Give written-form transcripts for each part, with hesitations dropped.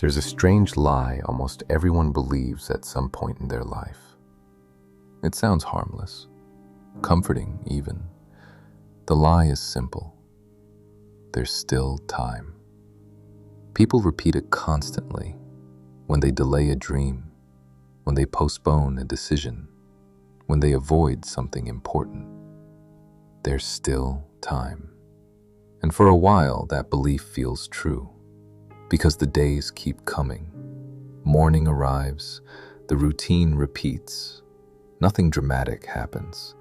There's a strange lie almost everyone believes at some point in their life. It sounds harmless, comforting even. The lie is simple. There's still time. People repeat it constantly when they delay a dream, when they postpone a decision, when they avoid something important. There's still time. And for a while, that belief feels true, because the days keep coming. Morning arrives, the routine repeats. Nothing dramatic happens.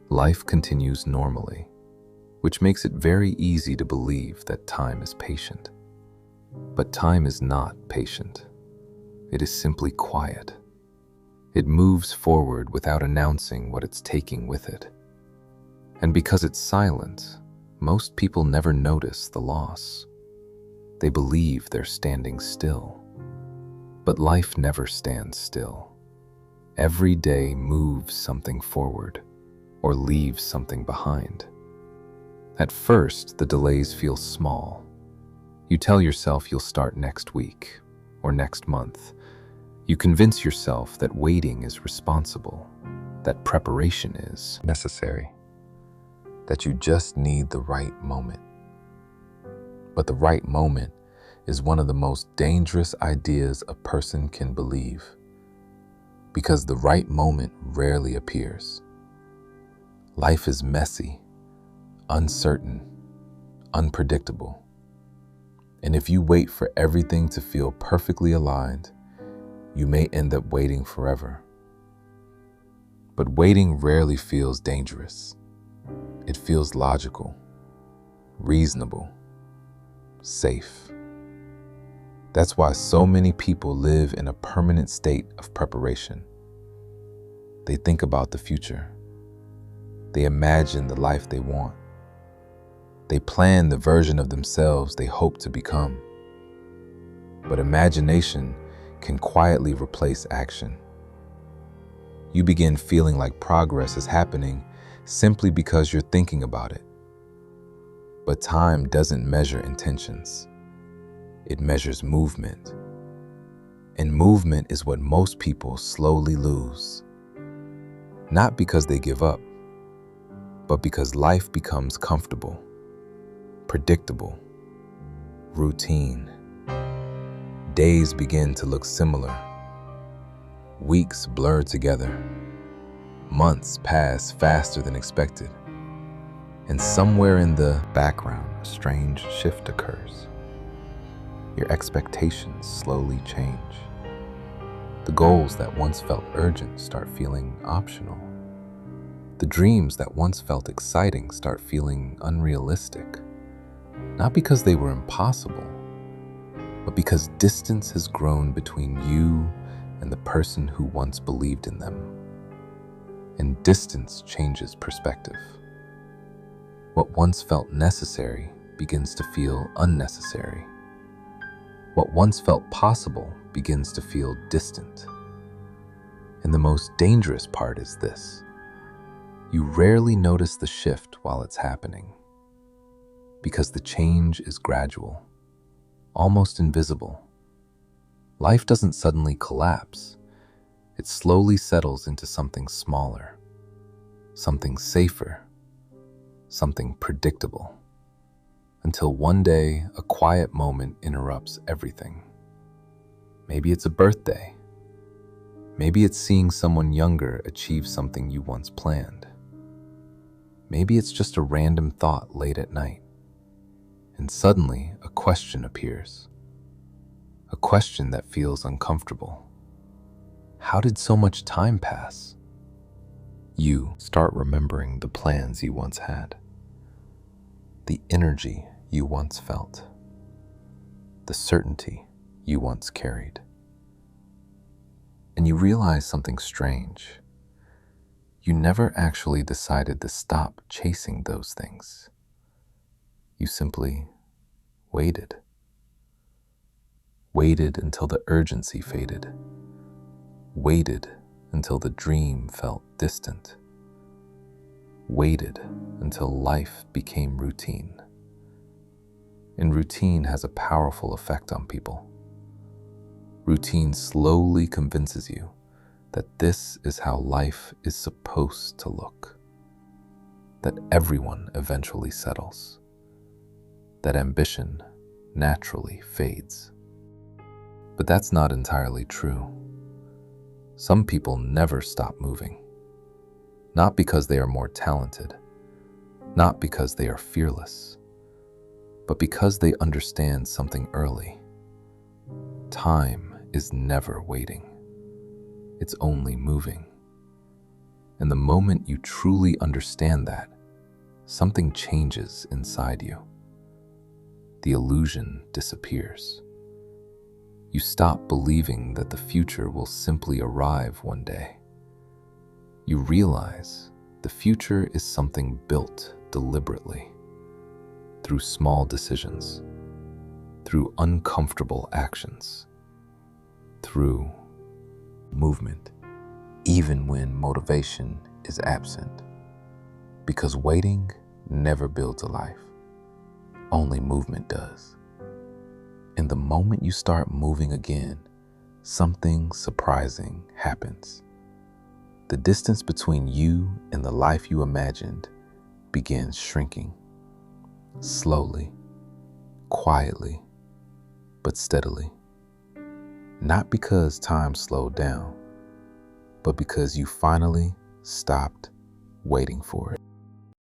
Life continues normally, which makes it very easy to believe that time is patient. But time is not patient. It is simply quiet. It moves forward without announcing what it's taking with it. And because it's silent, most people never notice the loss. They believe they're standing still. But life never stands still. Every day moves something forward or leaves something behind. At first, the delays feel small. You tell yourself you'll start next week or next month. You convince yourself that waiting is responsible, that preparation is necessary, that you just need the right moment. But the right moment is one of the most dangerous ideas a person can believe, because the right moment rarely appears. Life is messy, uncertain, unpredictable. And if you wait for everything to feel perfectly aligned, you may end up waiting forever. But waiting rarely feels dangerous. It feels logical, reasonable, safe. That's why so many people live in a permanent state of preparation. They think about the future. They imagine the life they want. They plan the version of themselves they hope to become. But imagination can quietly replace action. You begin feeling like progress is happening simply because you're thinking about it. But time doesn't measure intentions. It measures movement. And movement is what most people slowly lose. Not because they give up, but because life becomes comfortable, predictable, routine. Days begin to look similar. Weeks blur together. Months pass faster than expected. And somewhere in the background, a strange shift occurs. Your expectations slowly change. The goals that once felt urgent start feeling optional. The dreams that once felt exciting start feeling unrealistic. Not because they were impossible, but because distance has grown between you and the person who once believed in them. And distance changes perspective. What once felt necessary begins to feel unnecessary. What once felt possible begins to feel distant. And the most dangerous part is this: you rarely notice the shift while it's happening, because the change is gradual, almost invisible. Life doesn't suddenly collapse. It slowly settles into something smaller, something safer, something predictable, until one day a quiet moment interrupts everything. Maybe it's a birthday. Maybe it's seeing someone younger achieve something you once planned. Maybe it's just a random thought late at night. And suddenly a question appears. A question that feels uncomfortable. How did so much time pass? You start remembering the plans you once had, the energy you once felt, the certainty you once carried. And you realize something strange. You never actually decided to stop chasing those things. You simply waited. Waited until the urgency faded. Waited until the dream felt distant. Waited until life became routine. And routine has a powerful effect on people. Routine slowly convinces you that this is how life is supposed to look, that everyone eventually settles, that ambition naturally fades. But that's not entirely true. Some people never stop moving, not because they are more talented, not because they are fearless, but because they understand something early. Time is never waiting. It's only moving. And the moment you truly understand that, something changes inside you. The illusion disappears. You stop believing that the future will simply arrive one day. You realize the future is something built deliberately, through small decisions, through uncomfortable actions, through movement, even when motivation is absent. Because waiting never builds a life, only movement does. And the moment you start moving again, something surprising happens. The distance between you and the life you imagined begins shrinking, slowly, quietly, but steadily. Not because time slowed down, but because you finally stopped waiting for it.